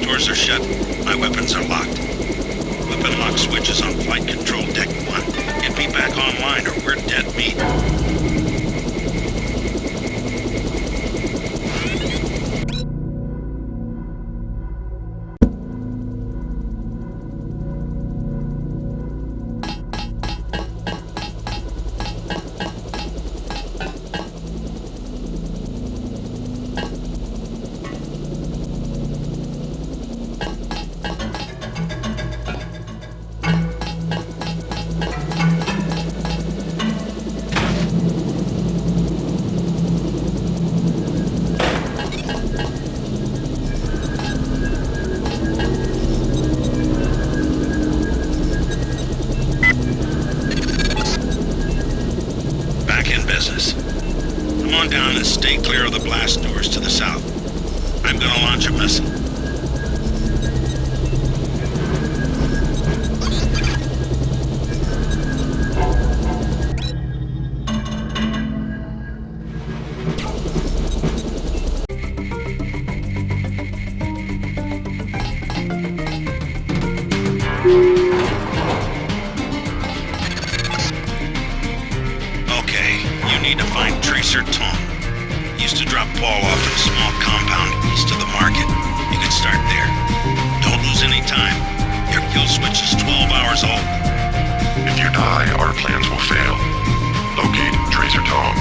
doors are shut. My weapons are locked. Weapon lock switch is on flight control deck 1. Get me back online or we're dead meat. Come on down and stay clear of the blast doors to the south. I'm gonna launch a missile. Tracer Tom. Used to drop Paul off at a small compound east of the market. You can start there. Don't lose any time. Your kill switch is 12 hours old. If you die, our plans will fail. Locate Tracer Tom.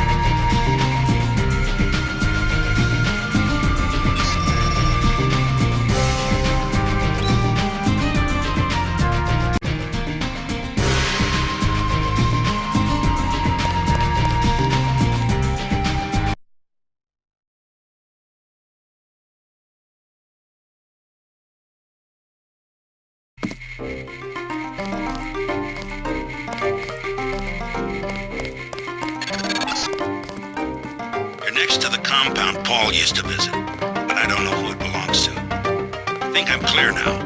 You're next to the compound Paul used to visit, but I don't know who it belongs to. I think I'm clear now.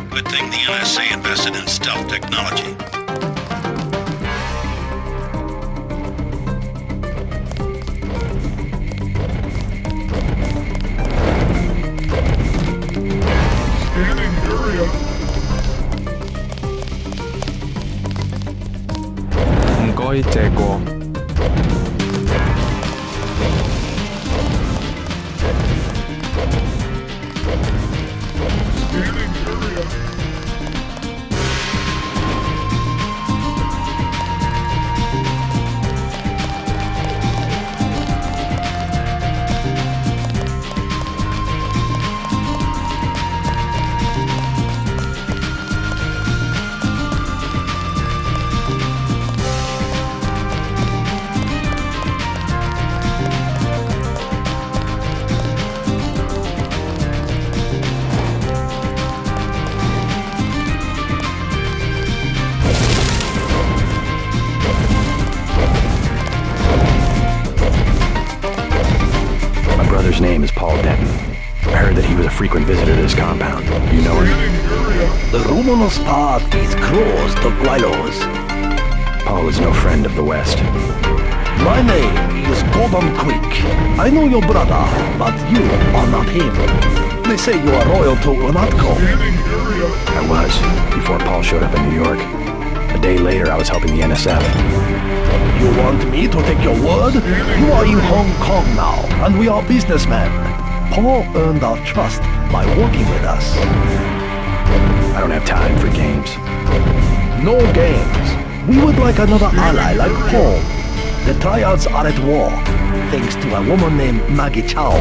Good thing the NSA invested in stealth technology. Scanning area. Ngoi 제거. Scanning area. His name is Paul Denton. I heard that he was a frequent visitor to this compound. You know him? The Romulus path is closed to Guilos. Paul is no friend of the West. My name is Gordon Quick. I know your brother, but you are not him. They say you are loyal to Unatco. I was, before Paul showed up in New York. A day later, I was helping the NSF. You want me to take your word? You are in Hong Kong now, and we are businessmen. Paul earned our trust by working with us. I don't have time for games. No games. We would like another ally like Paul. The triads are at war, thanks to a woman named Maggie Chow.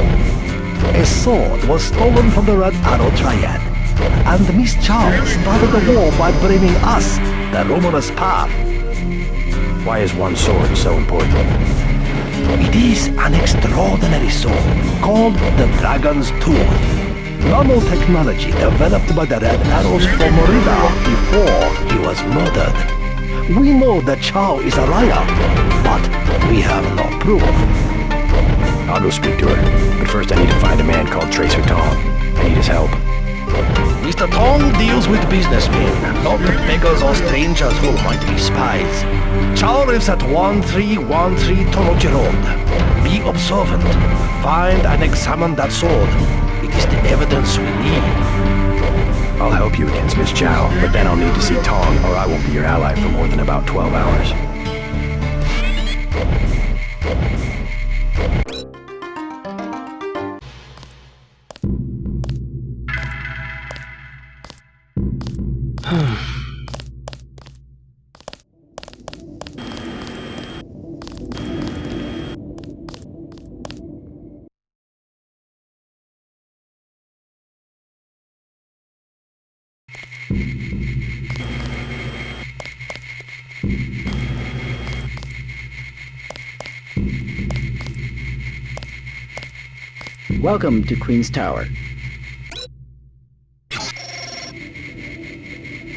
A sword was stolen from the Red Arrow Triad, and Miss Chow started the war by bringing us the Romulus path. Why is one sword so important? It is an extraordinary sword called the Dragon's Tooth. Nanotechnology developed by the Red Arrows from Merida before he was murdered. We know that Chow is a liar, but we have no proof. I'll go speak to her, but first I need to find a man called Tracer Tong. I need his help. Mr. Tong deals with businessmen, not beggars or strangers who might be spies. Chow lives at 1313 Tonochi Road. Be observant. Find and examine that sword. It is is the evidence we need. I'll help you against Miss Chow, but then I'll need to see Tong, or I won't be your ally for more than about 12 hours. Welcome to Queen's Tower.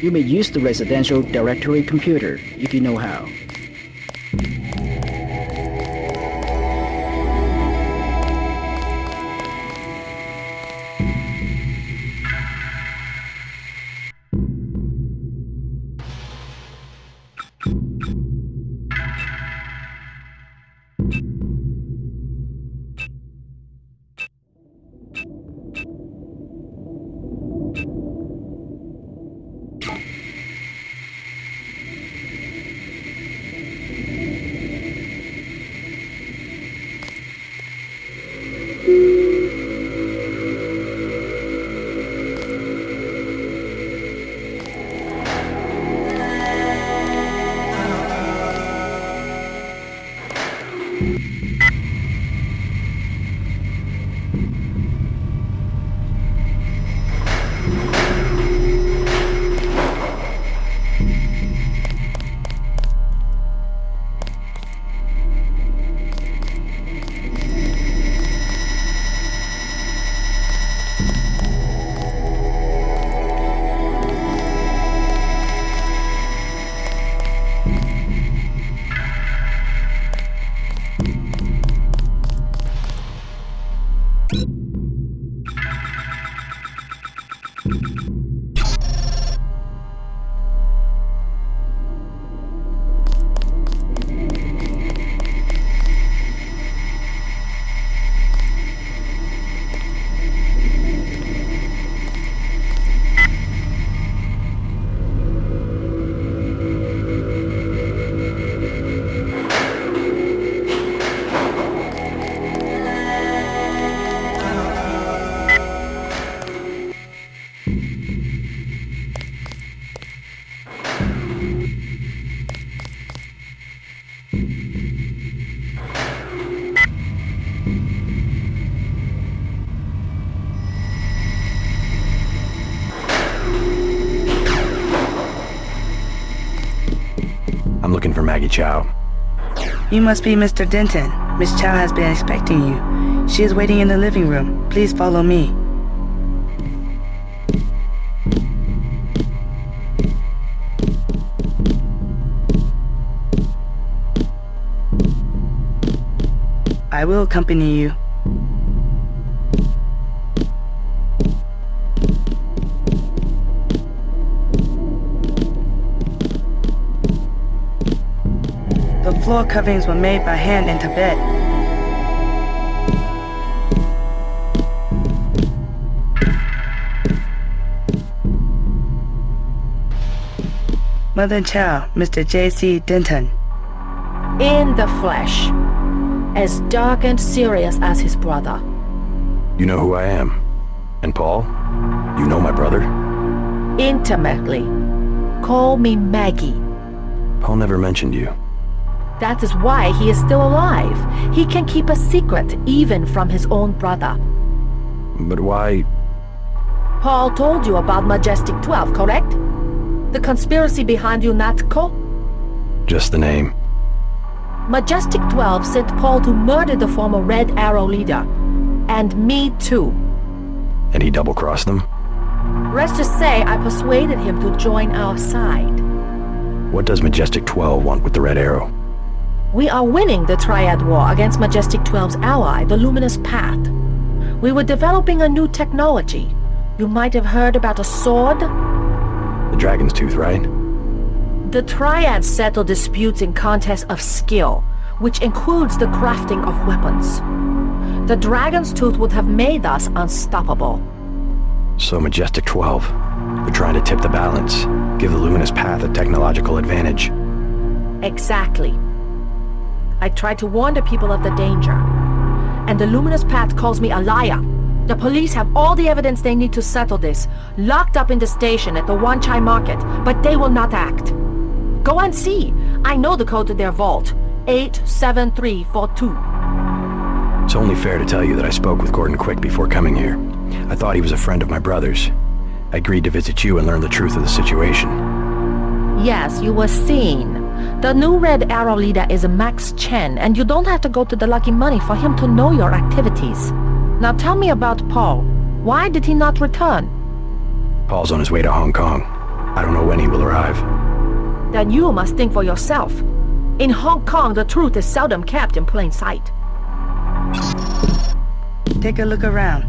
You may use the residential directory computer if you know how. I'm looking for Maggie Chow. You must be Mr. Denton. Miss Chow has been expecting you. She is waiting in the living room. Please follow me. I will accompany you. The floor coverings were made by hand in Tibet. Mother Chow, Mr. J.C. Denton. In the flesh. As dark and serious as his brother. You know who I am. And Paul? You know my brother? Intimately. Call me Maggie. Paul never mentioned you. That is why he is still alive. He can keep a secret even from his own brother. But why? Paul told you about Majestic 12, correct? The conspiracy behind UNATCO? Just the name. Majestic 12 sent Paul to murder the former Red Arrow leader. And me too. And he double-crossed them? Let's just say I persuaded him to join our side. What does Majestic 12 want with the Red Arrow? We are winning the Triad War against Majestic 12's ally, the Luminous Path. We were developing a new technology. You might have heard about a sword? The Dragon's Tooth, right? The Triads settle disputes in contests of skill, which includes the crafting of weapons. The Dragon's Tooth would have made us unstoppable. So Majestic 12. They're trying to tip the balance, give the Luminous Path a technological advantage. Exactly. I tried to warn the people of the danger. And the Luminous Path calls me a liar. The police have all the evidence they need to settle this, locked up in the station at the Wanchai Market, but they will not act. Go and see. I know the code to their vault. 87342. It's only fair to tell you that I spoke with Gordon Quick before coming here. I thought he was a friend of my brother's. I agreed to visit you and learn the truth of the situation. Yes, you were seen. The new Red Arrow leader is Max Chen, and you don't have to go to the Lucky Money for him to know your activities. Now tell me about Paul. Why did he not return? Paul's on his way to Hong Kong. I don't know when he will arrive. Then you must think for yourself. In Hong Kong, the truth is seldom kept in plain sight. Take a look around.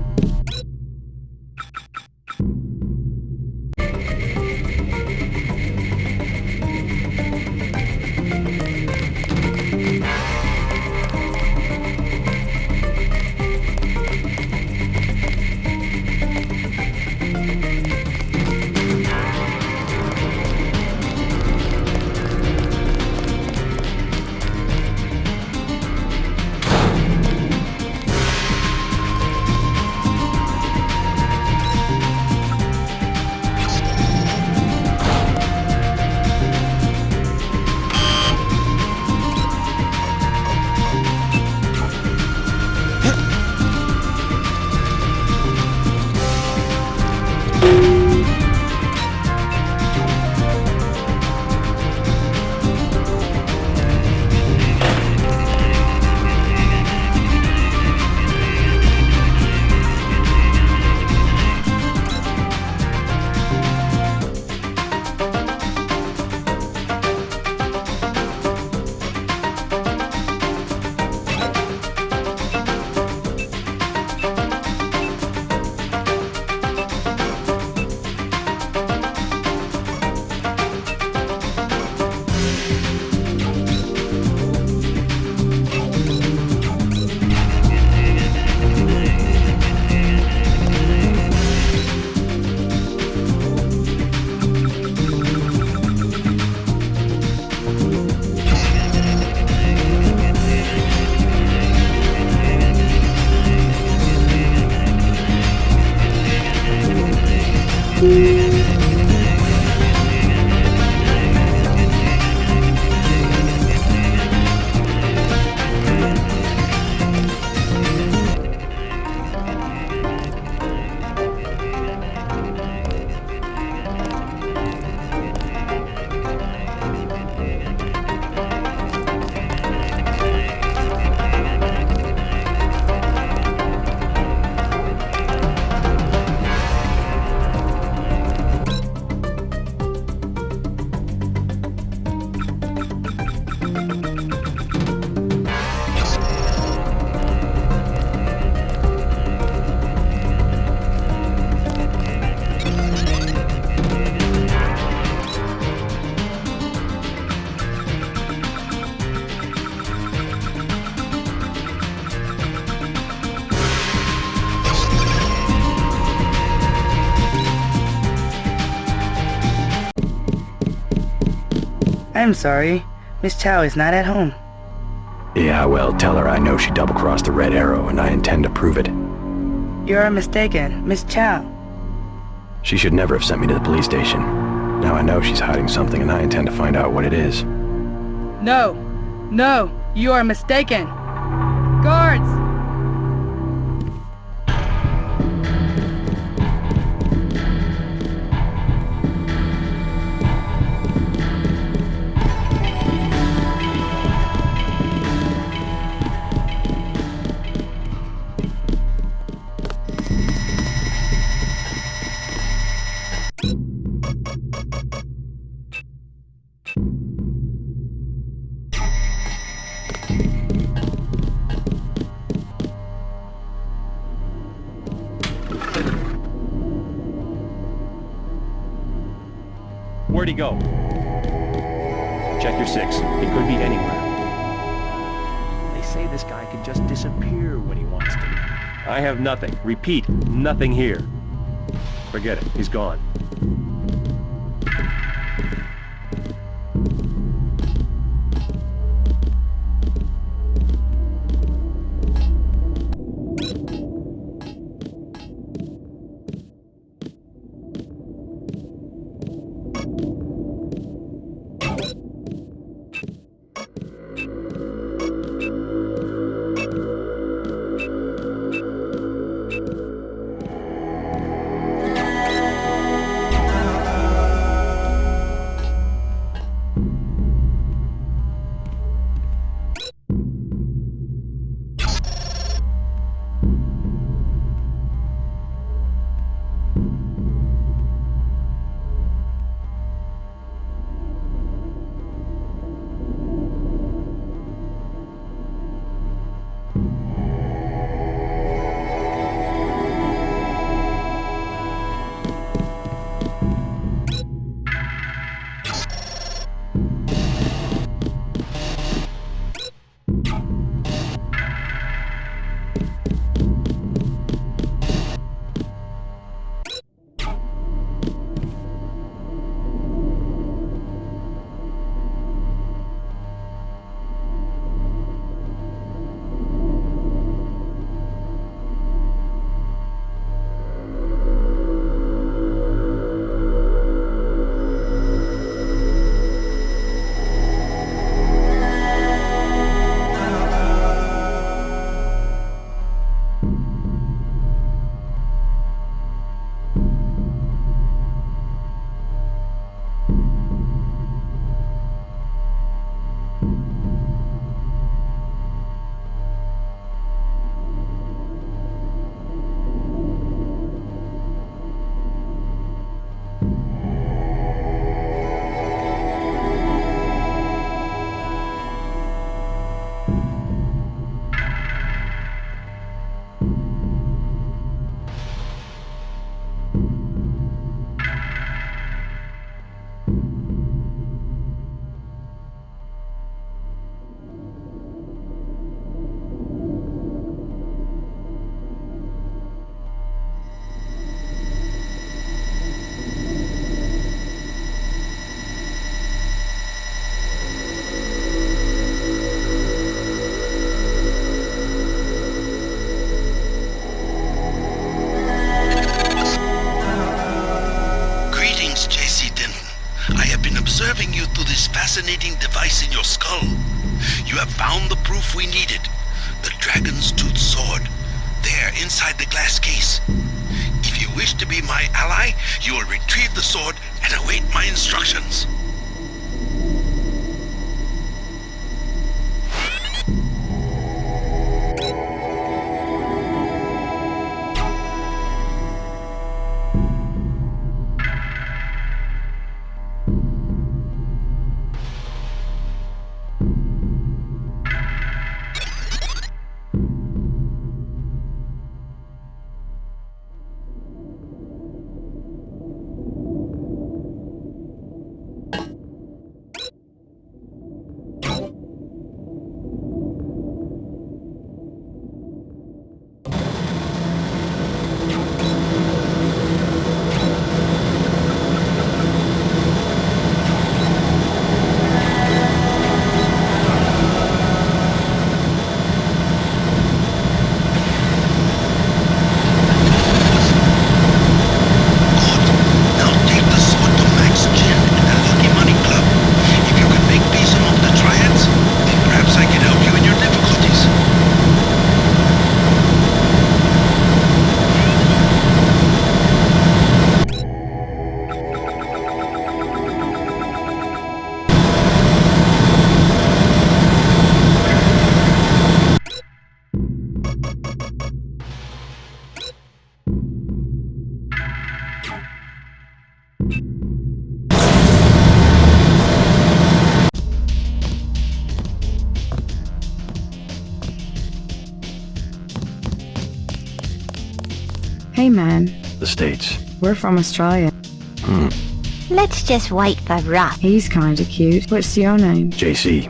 I'm sorry. Miss Chow is not at home. Yeah, well, tell her I know she double-crossed the Red Arrow, and I intend to prove it. You are mistaken, Miss Chow. She should never have sent me to the police station. Now I know she's hiding something, and I intend to find out what it is. No, no, you are mistaken. Guards! Where'd he go? Check your 6. He could be anywhere. They say this guy can just disappear when he wants to. I have nothing. Repeat, nothing here. Forget it. He's gone. observing you through this fascinating device in your skull. You have found the proof we needed. The Dragon's Tooth Sword. There, inside the glass case. If you wish to be my ally, you will retrieve the sword and await my instructions. Hey man, The States. we're from Australia. Let's just wait for Russ. He's kinda cute. What's your name? JC.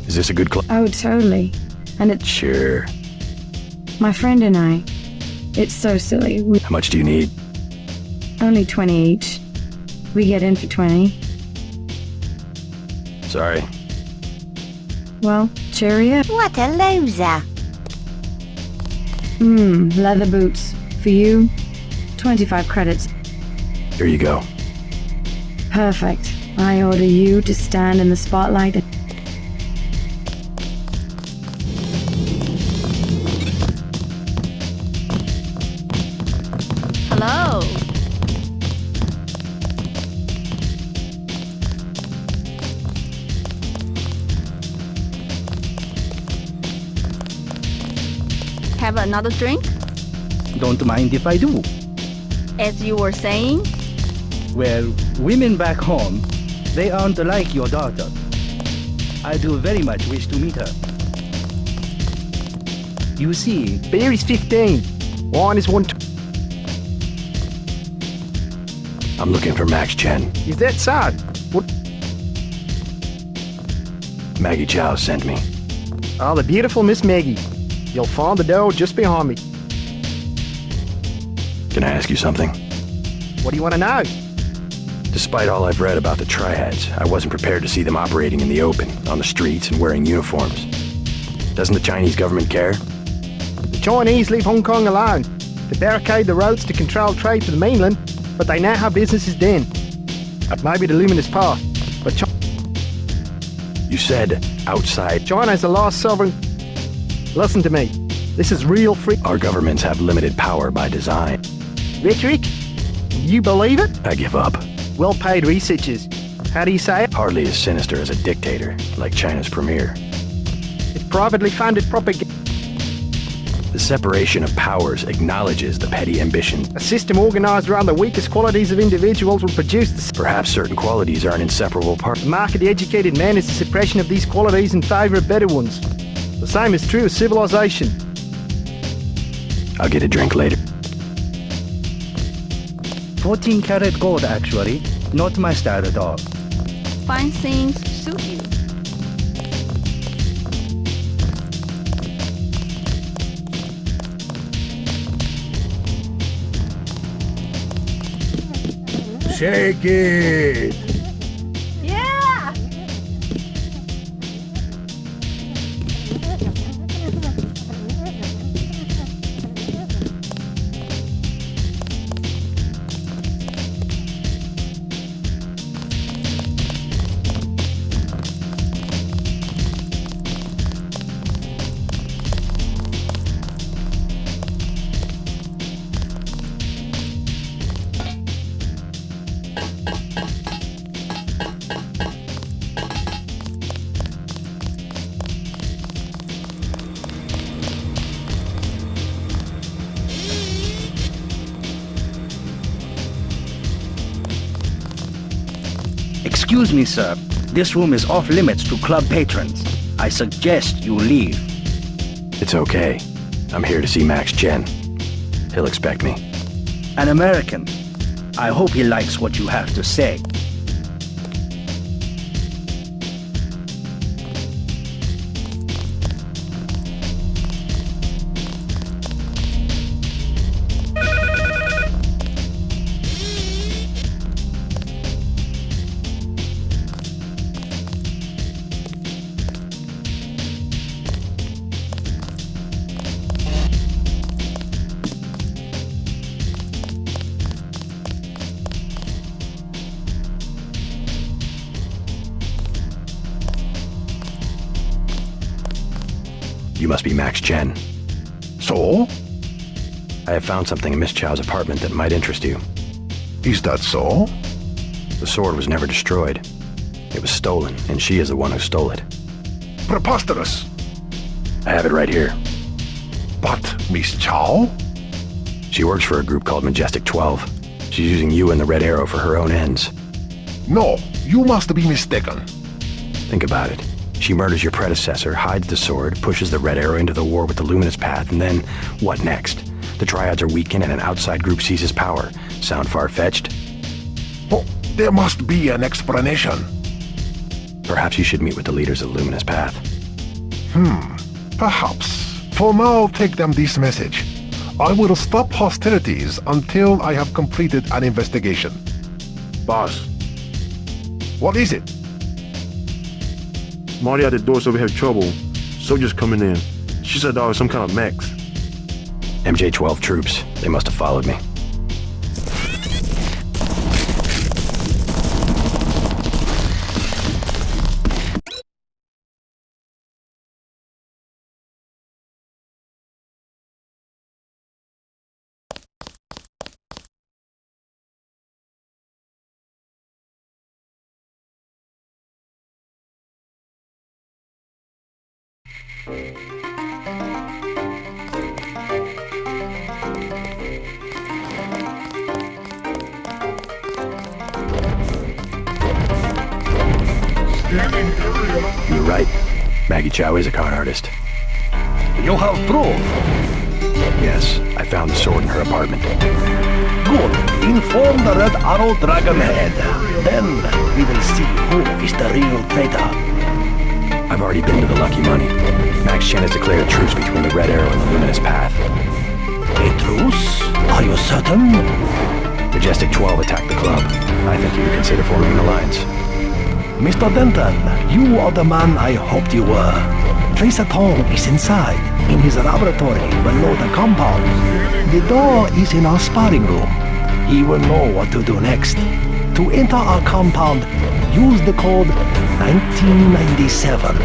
Is this a good club? Oh, totally. And it's Sure. My friend and I. It's so silly. How much do you need? Only 20 each. We get in for 20. Sorry. Well, cheerio. What a loser. Leather boots. For you, 25 credits. Here you go. Perfect. I order you to stand in the spotlight and... Hello. Have another drink? Don't mind if I do. As you were saying? Well, women back home, they aren't like your daughter. I do very much wish to meet her. You see, beer is 15. Wine is 1. I'm looking for Max Chen. Is that sad? What? Maggie Chow sent me. Oh, the beautiful Miss Maggie. You'll find the door just behind me. Can I ask you something? What do you want to know? Despite all I've read about the triads, I wasn't prepared to see them operating in the open, on the streets, and wearing uniforms. Doesn't the Chinese government care? The Chinese leave Hong Kong alone. They barricade the roads to control trade to the mainland, but they know how business is done. Maybe the luminous path, but You said outside. China's the last sovereign. Listen to me. This is real free. Our governments have limited power by design. Rhetoric? You believe it? I give up. Well-paid researchers. How do you say it? Hardly as sinister as a dictator, like China's premier. It's privately funded propaganda. The separation of powers acknowledges the petty ambitions. A system organized around the weakest qualities of individuals will produce the... Perhaps certain qualities are an inseparable part. The mark of the educated man is the suppression of these qualities in favor of better ones. The same is true of civilization. I'll get a drink later. 14 karat gold, actually. Not my style at all. Fine things suit you. Shake it! Yeah! Excuse me, sir. This room is off limits to club patrons. I suggest you leave. It's okay. I'm here to see Max Chen. He'll expect me. An American. I hope he likes what you have to say. You must be Max Chen. So? I have found something in Miss Chow's apartment that might interest you. Is that so? The sword was never destroyed. It was stolen, and she is the one who stole it. Preposterous. I have it right here. But Miss Chow? She works for a group called Majestic 12. She's using you and the Red Arrow for her own ends. No, you must be mistaken. Think about it. She murders your predecessor, hides the sword, pushes the Red Arrow into the war with the Luminous Path, and then, what next? The Triads are weakened and an outside group seizes power. Sound far-fetched? Oh, there must be an explanation. Perhaps you should meet with the leaders of the Luminous Path. Perhaps. For now, take them this message. I will stop hostilities until I have completed an investigation. Boss, What is it? Marty at the door said we have trouble. Soldiers coming in. She said there was some kind of mechs. MJ-12 troops. They must have followed me. You're right. Maggie Chow is a con artist. You have proof? Yes, I found the sword in her apartment. Good. Inform the Red Arrow Dragon Head. Then we will see who is the real traitor. I've already been to the Lucky Money. Max Chen has declared a truce between the Red Arrow and the Luminous Path. A truce? Are you certain? Majestic 12 attacked the club. I think you would consider forming an alliance. Mr. Denton, you are the man I hoped you were. Tracer Tong is inside, in his laboratory below the compound. The door is in our sparring room. He will know what to do next. To enter our compound, use the code 1997.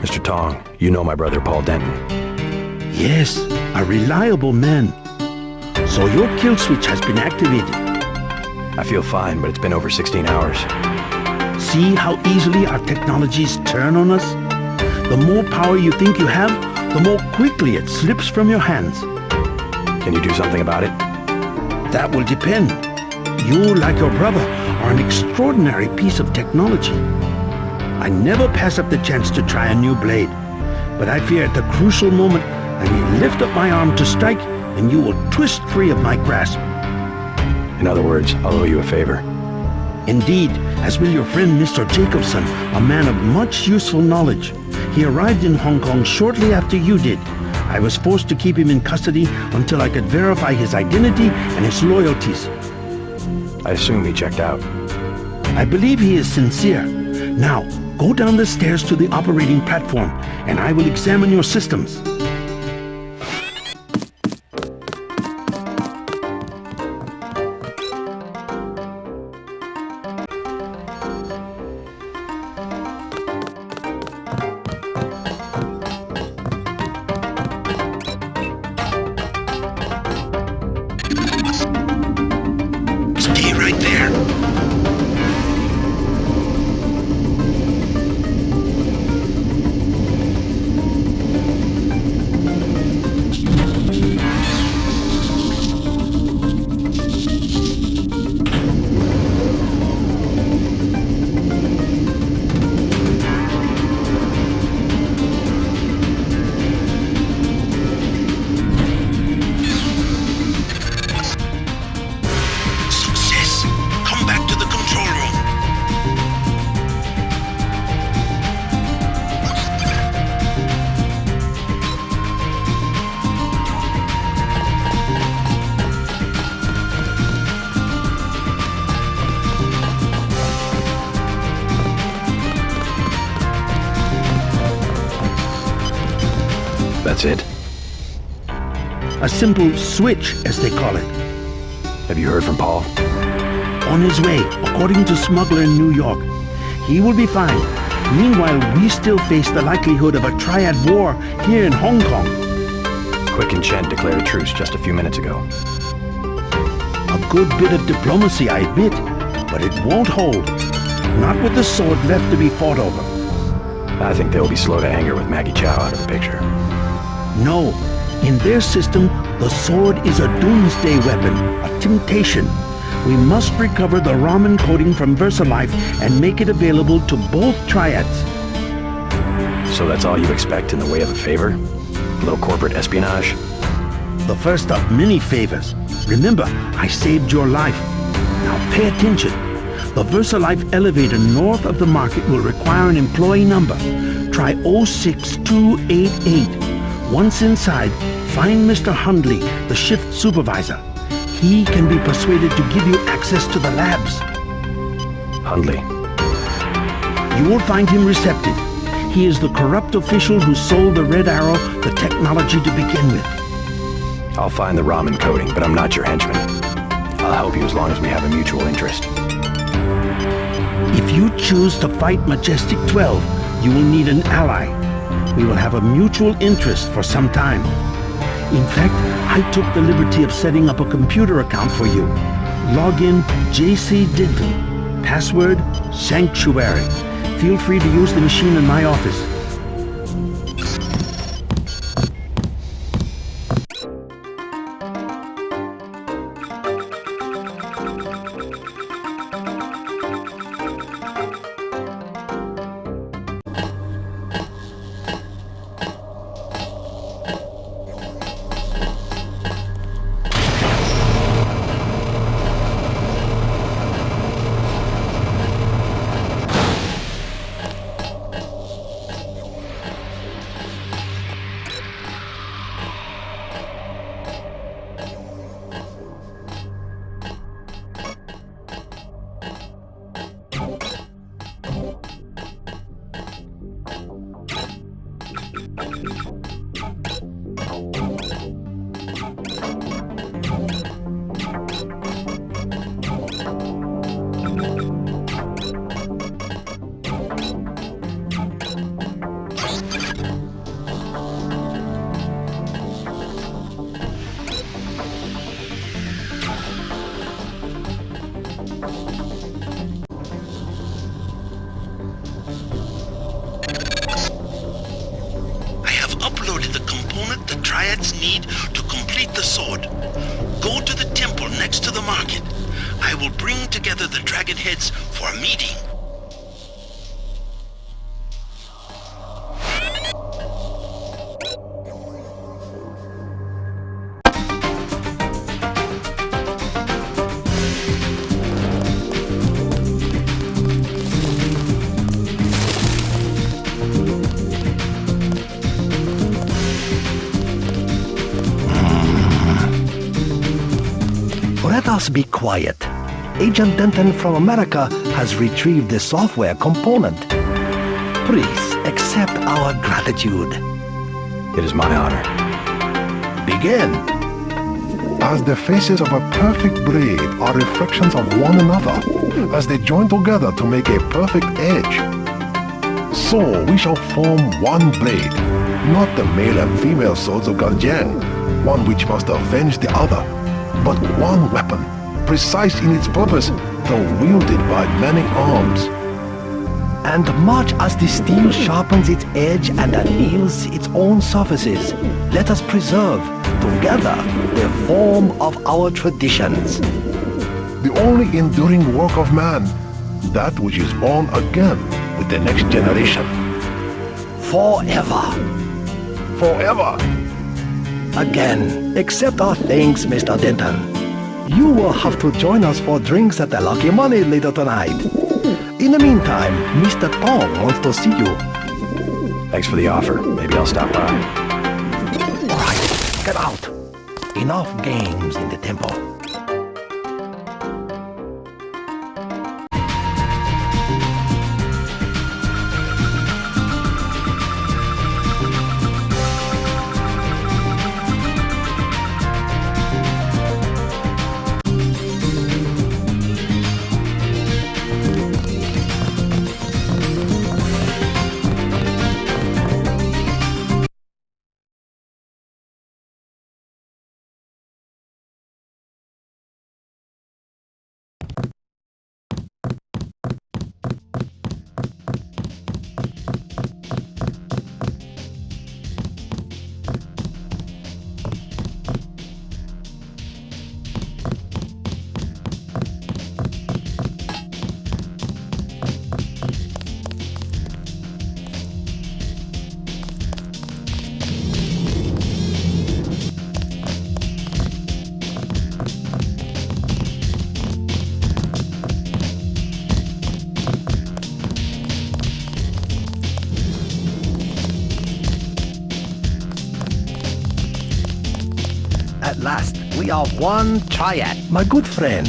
Mr. Tong, you know my brother Paul Denton. Yes, a reliable man. So your kill switch has been activated. I feel fine, but it's been over 16 hours. See how easily our technologies turn on us? The more power you think you have, the more quickly it slips from your hands. Can you do something about it? That will depend. You, like your brother, are an extraordinary piece of technology. I never pass up the chance to try a new blade, but I fear at the crucial moment I may lift up my arm to strike and you will twist free of my grasp. In other words, I'll owe you a favor. Indeed, as will your friend Mr. Jacobson, a man of much useful knowledge. He arrived in Hong Kong shortly after you did. I was forced to keep him in custody until I could verify his identity and his loyalties. I assume he checked out. I believe he is sincere. Now, go down the stairs to the operating platform, and I will examine your systems. Stay right there. Success. Come back to the control room. That's it? A simple switch, as they call it. Have you heard from Paul? On his way, according to smuggler in New York. He will be fine. Meanwhile, we still face the likelihood of a triad war here in Hong Kong. Quick and Chen declared a truce just a few minutes ago. A good bit of diplomacy, I admit, but it won't hold. Not with the sword left to be fought over. I think they'll be slow to anger with Maggie Chow out of the picture. No. In their system, the sword is a doomsday weapon, a temptation. We must recover the Raman coding from VersaLife and make it available to both triads. So that's all you expect in the way of a favor? A little corporate espionage? The first of many favors. Remember, I saved your life. Now pay attention. The VersaLife elevator north of the market will require an employee number. Try 06288. Once inside, find Mr. Hundley, the shift supervisor. He can be persuaded to give you access to the labs. Hundley. You will find him receptive. He is the corrupt official who sold the Red Arrow the technology to begin with. I'll find the Raman coding, but I'm not your henchman. I'll help you as long as we have a mutual interest. If you choose to fight Majestic 12, you will need an ally. We will have a mutual interest for some time. In fact, I took the liberty of setting up a computer account for you. Login JC Denton. Password Sanctuary. Feel free to use the machine in my office. Need to complete the sword. Go to the temple next to the market. I will bring together the dragon heads for a meeting. Let us be quiet. Agent Denton from America has retrieved the software component. Please accept our gratitude. It is my honor. Begin. As the faces of a perfect blade are reflections of one another, as they join together to make a perfect edge, so we shall form one blade, not the male and female swords of Ganjian, one which must avenge the other, but one weapon, precise in its purpose, though wielded by many arms. And much as the steel sharpens its edge and anneals its own surfaces, let us preserve, together, the form of our traditions. The only enduring work of man, that which is born again with the next generation. Forever. Forever. Again, accept our thanks, Mr. Denton. You will have to join us for drinks at the Lucky Money later tonight. In the meantime, Mr. Tong wants to see you. Thanks for the offer. Maybe I'll stop by. All right, get out. Enough games in the temple. last, we are one triad. My good friend,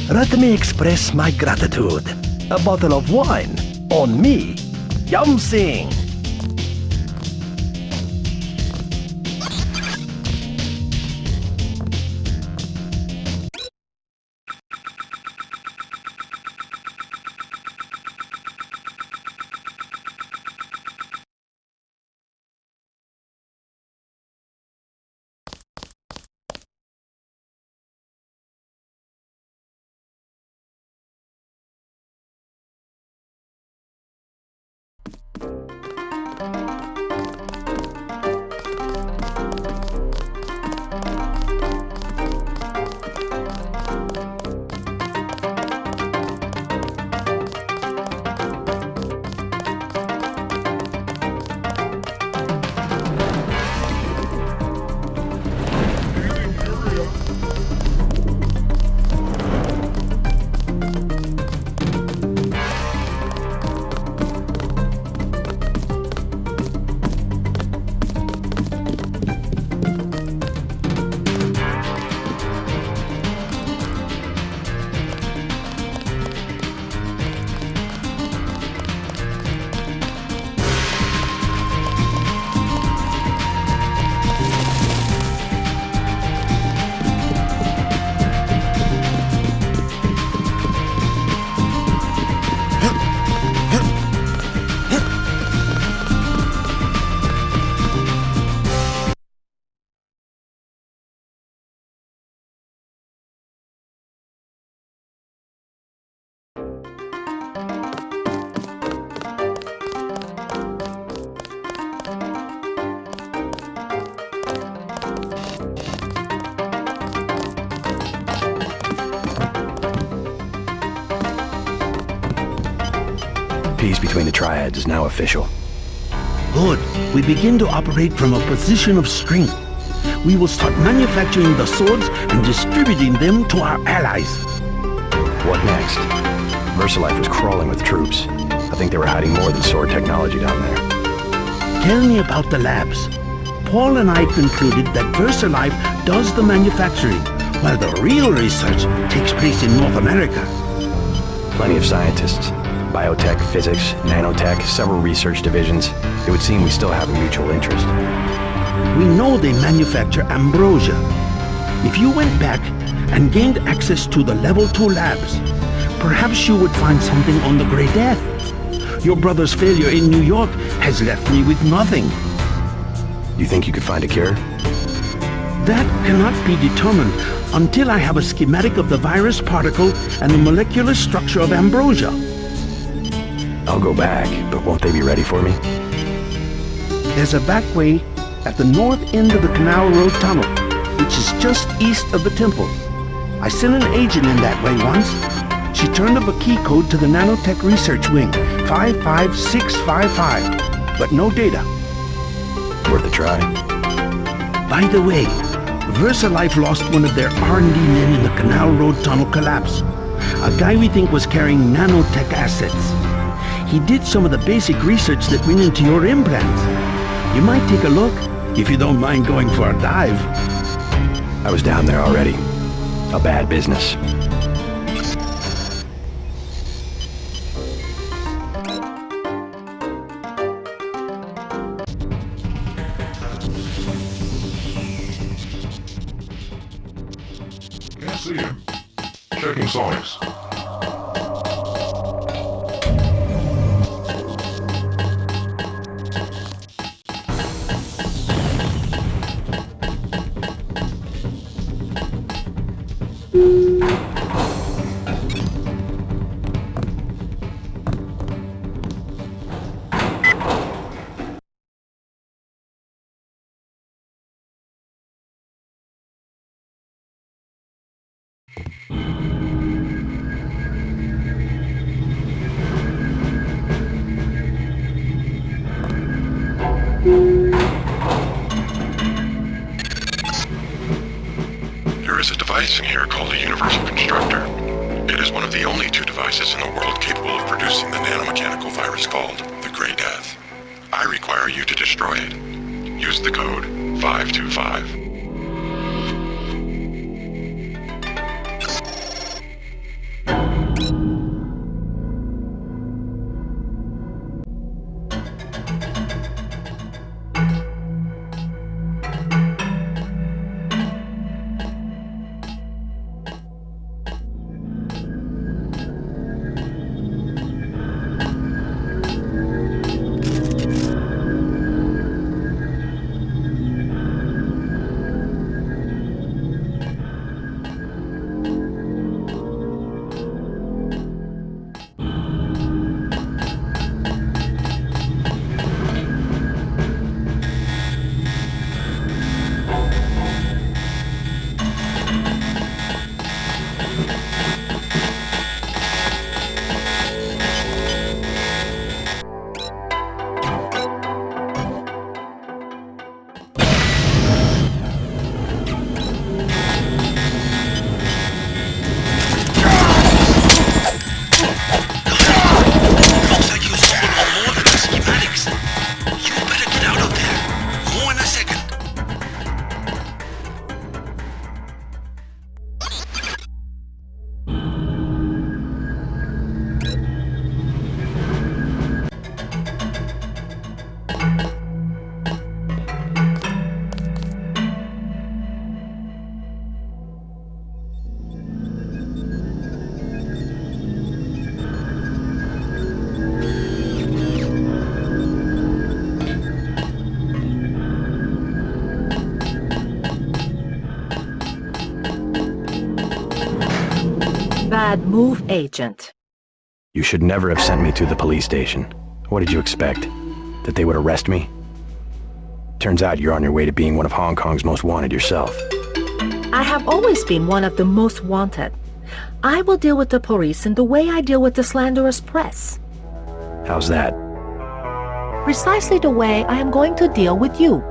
let me express my gratitude. A bottle of wine on me. Yum Sing. Peace between the triads is now official. Good. We begin to operate from a position of strength. We will start manufacturing the swords and distributing them to our allies. What next? VersaLife was crawling with troops. I think they were hiding more than sword technology down there. Tell me about the labs. Paul and I concluded that VersaLife does the manufacturing, while the real research takes place in North America. Plenty of scientists. Biotech, physics, nanotech, several research divisions. It would seem we still have a mutual interest. We know they manufacture ambrosia. If you went back and gained access to the Level 2 labs, perhaps you would find something on the Grey Death. Your brother's failure in New York has left me with nothing. You think you could find a cure? That cannot be determined until I have a schematic of the virus particle and the molecular structure of ambrosia. I'll go back, but won't they be ready for me? There's a back way at the north end of the Canal Road Tunnel, which is just east of the temple. I sent an agent in that way once. She turned up a key code to the Nanotech Research Wing, 55655, but no data. Worth a try. By the way, VersaLife lost one of their R&D men in the Canal Road Tunnel collapse. A guy we think was carrying nanotech assets. He did some of the basic research that went into your implants. You might take a look, if you don't mind going for a dive. I was down there already. A bad business. Can't see him. Checking sonics. There is a device in here called a universal constructor. It is one of the only two devices in the world capable of producing the nanomechanical virus called the Grey Death. I require you to destroy it. Use the code 525. Bad move, Agent. You should never have sent me to the police station. What did you expect? That they would arrest me? Turns out you're on your way to being one of Hong Kong's most wanted yourself. I have always been one of the most wanted. I will deal with the police in the way I deal with the slanderous press. How's that? Precisely the way I am going to deal with you.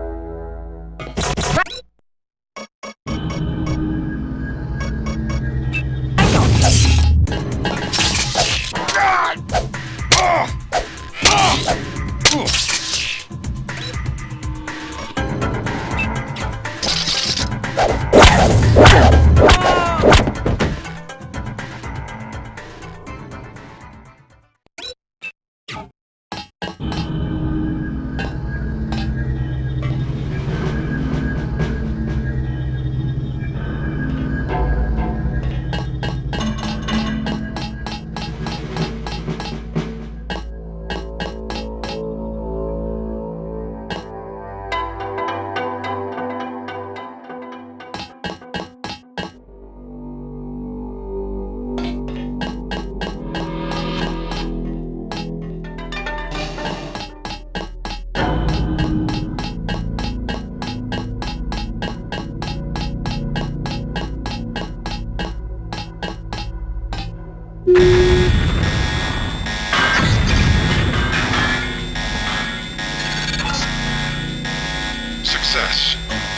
Success.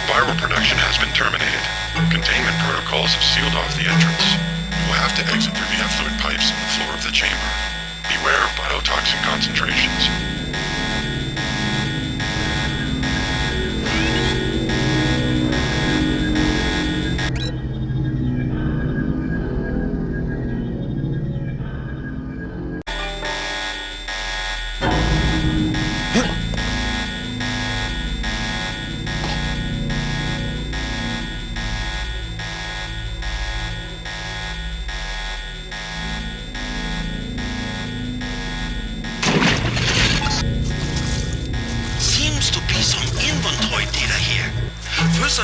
Viral production has been terminated. Containment protocols have sealed off the entrance. You will have to exit through the effluent pipes in the floor of the chamber. Beware of biotoxin concentrations.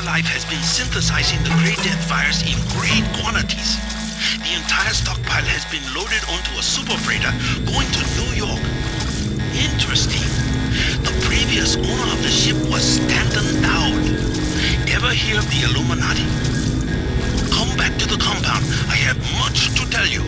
Life has been synthesizing the Grey Death virus in great quantities. The entire stockpile has been loaded onto a super freighter going to New York. Interesting. The previous owner of the ship was Stanton Dowd. Ever hear of the Illuminati? Come back to the compound. I have much to tell you.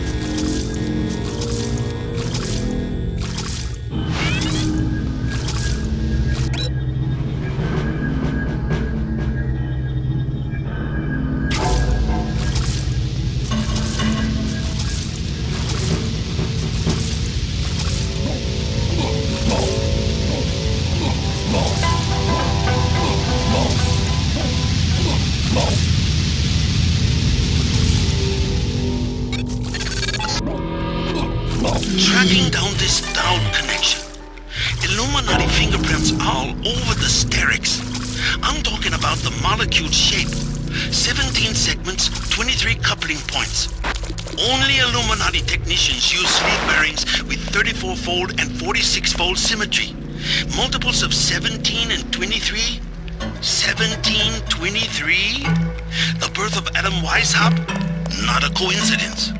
Tracking down this Dowd connection. Illuminati fingerprints all over the sterics. I'm talking about the molecule shape. 17 segments, 23 coupling points. Only Illuminati technicians use sleeve bearings with 34-fold and 46-fold symmetry. Multiples of 17 and 23? 17, 23? The birth of Adam Weishaupt? Not a coincidence.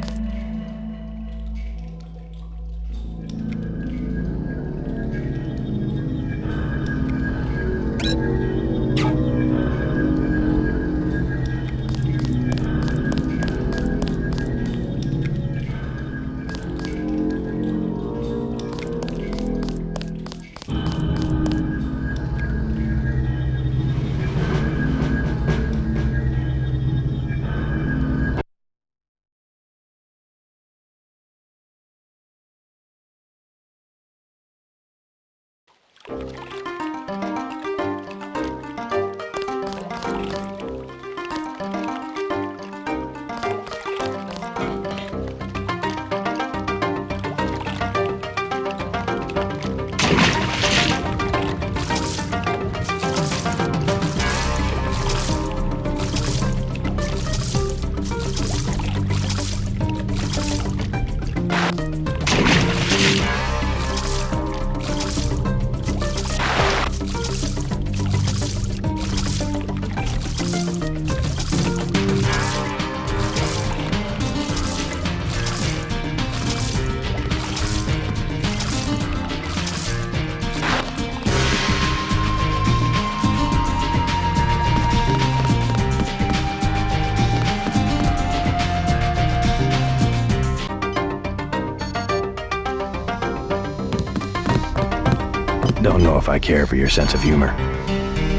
Don't know if I care for your sense of humor.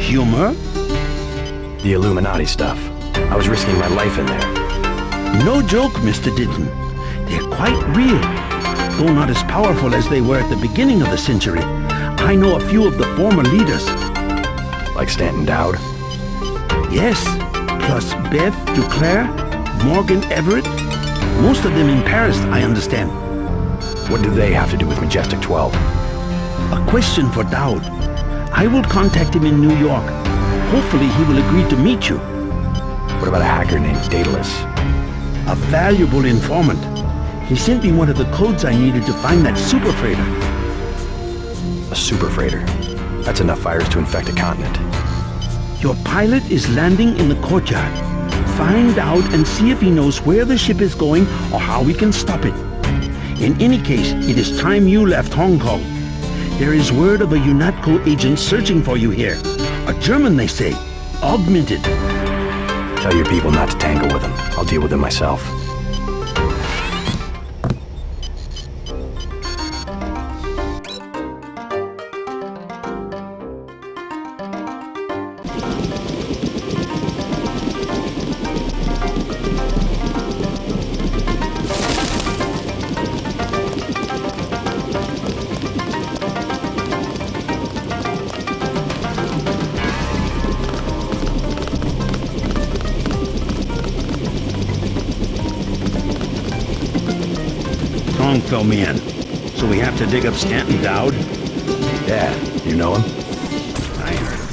Humor? The Illuminati stuff. I was risking my life in there. No joke, Mr. Denton. They're quite real. Though not as powerful as they were at the beginning of the century, I know a few of the former leaders. Like Stanton Dowd? Yes, plus Beth Duclair, Morgan Everett. Most of them in Paris, I understand. What do they have to do with Majestic 12? A question for Dowd. I will contact him in New York. Hopefully he will agree to meet you. What about a hacker named Daedalus? A valuable informant. He sent me one of the codes I needed to find that super freighter. A super freighter? That's enough virus to infect a continent. Your pilot is landing in the courtyard. Find out and see if he knows where the ship is going or how we can stop it. In any case, it is time you left Hong Kong. There is word of a UNATCO agent searching for you here. A German, they say. Augmented. Tell your people not to tangle with him. I'll deal with him myself. Tong fell me in. So we have to dig up Stanton Dowd? Yeah, you know him? I heard him.